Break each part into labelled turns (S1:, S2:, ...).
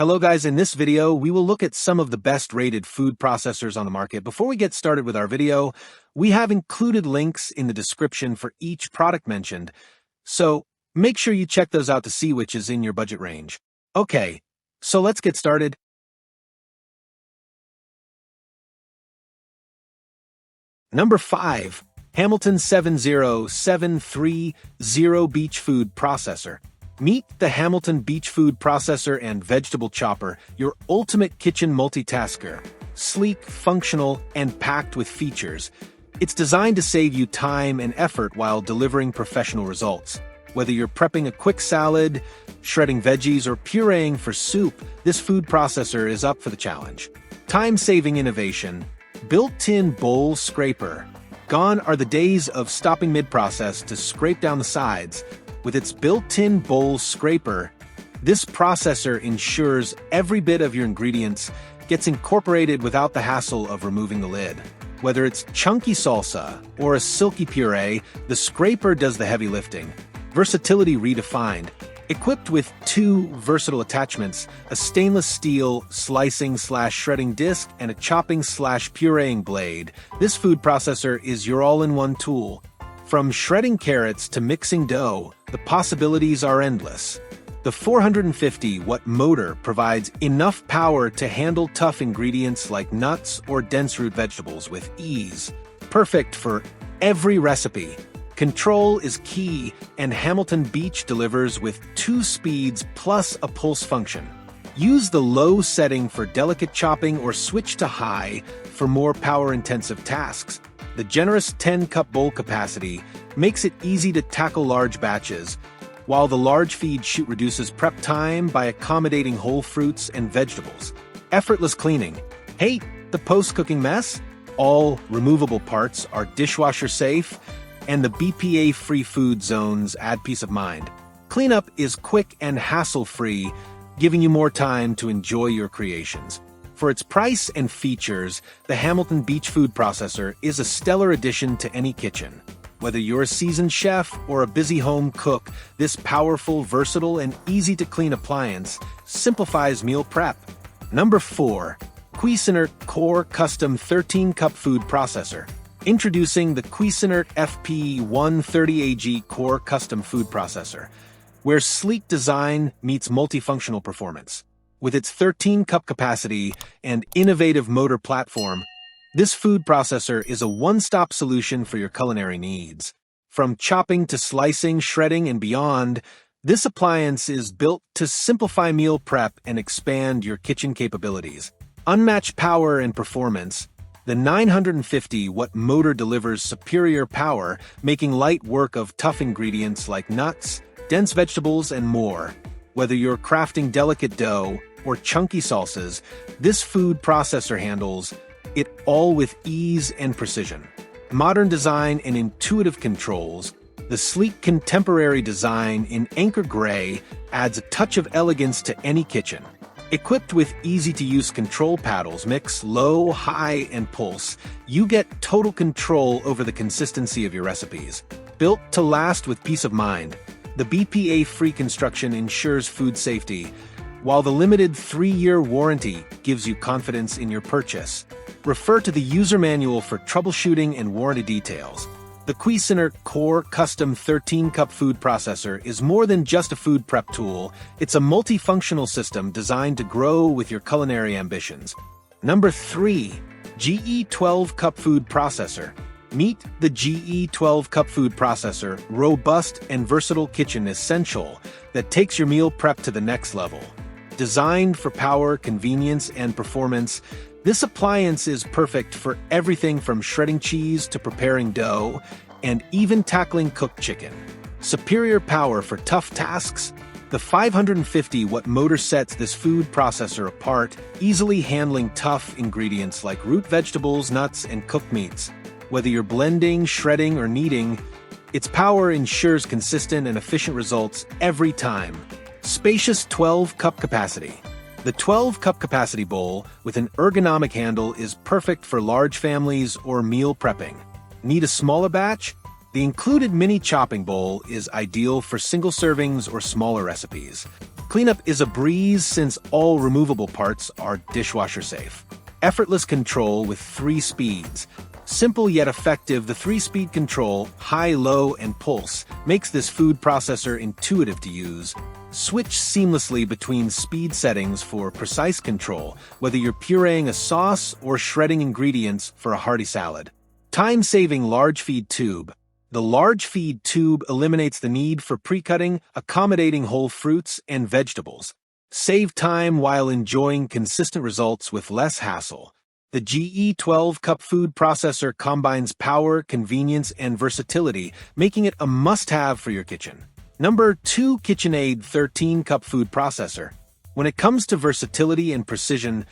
S1: Hello guys, in this video, we will look at some of the best rated food processors on the market. Before we get started with our video, we have included links in the description for each product mentioned, so make sure you check those out to see which is in your budget range. Okay, so let's get started. Number 5. Hamilton 70730 Beach Food Processor. Meet the Hamilton Beach Food Processor and Vegetable Chopper, your ultimate kitchen multitasker. Sleek, functional, and packed with features. It's designed to save you time and effort while delivering professional results. Whether you're prepping a quick salad, shredding veggies, or pureeing for soup, this food processor is up for the challenge. Time-saving innovation. Built-in bowl scraper. Gone are the days of stopping mid-process to scrape down the sides. With its built-in bowl scraper, this processor ensures every bit of your ingredients gets incorporated without the hassle of removing the lid. Whether it's chunky salsa or a silky puree, the scraper does the heavy lifting. Versatility redefined. Equipped with 2 versatile attachments, a stainless steel slicing/shredding disc and a chopping/pureeing blade, this food processor is your all-in-one tool. From shredding carrots to mixing dough, the possibilities are endless. The 450-watt motor provides enough power to handle tough ingredients like nuts or dense root vegetables with ease. Perfect for every recipe. Control is key, and Hamilton Beach delivers with 2 speeds plus a pulse function. Use the low setting for delicate chopping or switch to high for more power-intensive tasks. The generous 10-cup bowl capacity makes it easy to tackle large batches, while the large feed chute reduces prep time by accommodating whole fruits and vegetables. Effortless cleaning. Hate the post-cooking mess? All removable parts are dishwasher safe, and the BPA-free food zones add peace of mind. Cleanup is quick and hassle-free, giving you more time to enjoy your creations. For its price and features, the Hamilton Beach Food Processor is a stellar addition to any kitchen. Whether you're a seasoned chef or a busy home cook, this powerful, versatile, and easy-to-clean appliance simplifies meal prep. Number 4. Cuisinart Core Custom 13-Cup Food Processor. Introducing the Cuisinart FP130AG Core Custom Food Processor, where sleek design meets multifunctional performance. With its 13-cup capacity and innovative motor platform, this food processor is a one-stop solution for your culinary needs. From chopping to slicing, shredding, and beyond, this appliance is built to simplify meal prep and expand your kitchen capabilities. Unmatched power and performance, the 950-watt motor delivers superior power, making light work of tough ingredients like nuts, dense vegetables, and more. Whether you're crafting delicate dough or chunky salsas, this food processor handles it all with ease and precision. Modern design and intuitive controls, the sleek contemporary design in Anchor Gray adds a touch of elegance to any kitchen. Equipped with easy-to-use control paddles, mix low, high, and pulse, you get total control over the consistency of your recipes. Built to last with peace of mind, the BPA-free construction ensures food safety, while the limited 3-year warranty gives you confidence in your purchase. Refer to the user manual for troubleshooting and warranty details. The Cuisinart Core Custom 13-Cup Food Processor is more than just a food prep tool. It's a multifunctional system designed to grow with your culinary ambitions. Number 3. GE 12-Cup Food Processor. Meet the GE 12-Cup Food Processor, robust and versatile kitchen essential that takes your meal prep to the next level. Designed for power, convenience, and performance, this appliance is perfect for everything from shredding cheese to preparing dough, and even tackling cooked chicken. Superior power for tough tasks, the 550-watt motor sets this food processor apart, easily handling tough ingredients like root vegetables, nuts, and cooked meats. Whether you're blending, shredding, or kneading, its power ensures consistent and efficient results every time. Spacious 12-cup capacity. The 12-cup capacity bowl with an ergonomic handle is perfect for large families or meal prepping. Need a smaller batch? The included mini chopping bowl is ideal for single servings or smaller recipes. Cleanup is a breeze since all removable parts are dishwasher safe. Effortless control with 3 speeds. Simple yet effective, the 3-speed control, high, low, and pulse, makes this food processor intuitive to use. Switch seamlessly between speed settings for precise control, whether you're pureeing a sauce or shredding ingredients for a hearty salad. Time-saving large feed tube. The large feed tube eliminates the need for pre-cutting, accommodating whole fruits and vegetables. Save time while enjoying consistent results with less hassle. The GE 12-cup food processor combines power, convenience, and versatility, making it a must-have for your kitchen. Number 2. KitchenAid 13-cup food processor. When it comes to versatility and precision,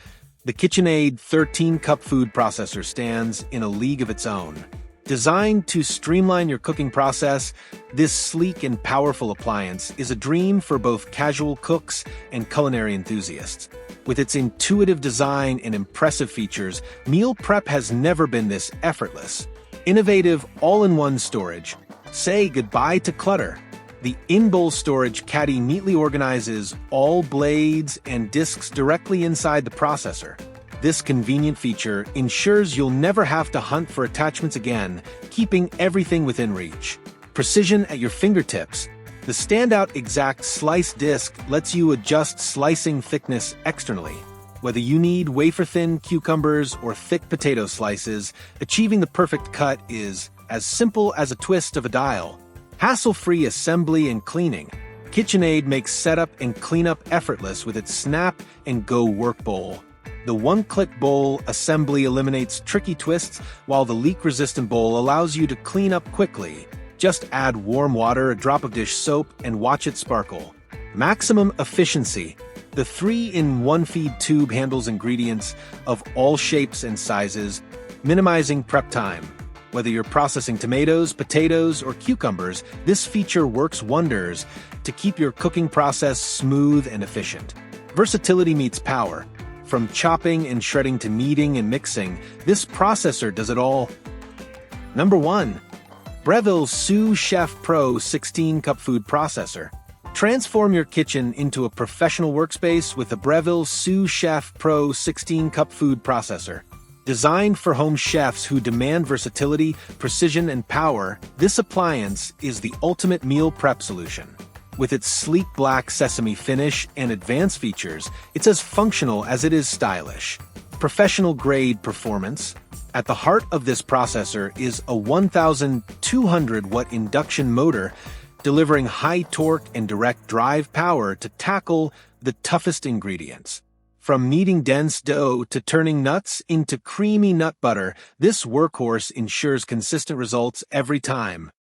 S1: the KitchenAid 13-cup food processor stands in a league of its own. Designed to streamline your cooking process, this sleek and powerful appliance is a dream for both casual cooks and culinary enthusiasts. With its intuitive design and impressive features, meal prep has never been this effortless. Innovative all-in-one storage. Say goodbye to clutter. The in-bowl storage caddy neatly organizes all blades and discs directly inside the processor. This convenient feature ensures you'll never have to hunt for attachments again, keeping everything within reach. Precision at your fingertips. The standout exact slice disc lets you adjust slicing thickness externally. Whether you need wafer-thin cucumbers or thick potato slices, achieving the perfect cut is as simple as a twist of a dial. Hassle-free assembly and cleaning. KitchenAid makes setup and cleanup effortless with its snap and go work bowl. The one-click bowl assembly eliminates tricky twists, while the leak-resistant bowl allows you to clean up quickly. Just add warm water, a drop of dish soap, and watch it sparkle. Maximum efficiency. The 3-in-1 feed tube handles ingredients of all shapes and sizes, minimizing prep time. Whether you're processing tomatoes, potatoes, or cucumbers, this feature works wonders to keep your cooking process smooth and efficient. Versatility meets power. From chopping and shredding to kneading and mixing, this processor does it all. Number 1. Breville Sous Chef Pro 16-cup food processor. Transform your kitchen into a professional workspace with the Breville Sous Chef Pro 16-cup food processor. Designed for home chefs who demand versatility, precision, and power, this appliance is the ultimate meal prep solution. With its sleek black sesame finish and advanced features, it's as functional as it is stylish. Professional-grade performance. At the heart of this processor is a 1,200-watt induction motor, delivering high torque and direct drive power to tackle the toughest ingredients. From kneading dense dough to turning nuts into creamy nut butter, this workhorse ensures consistent results every time.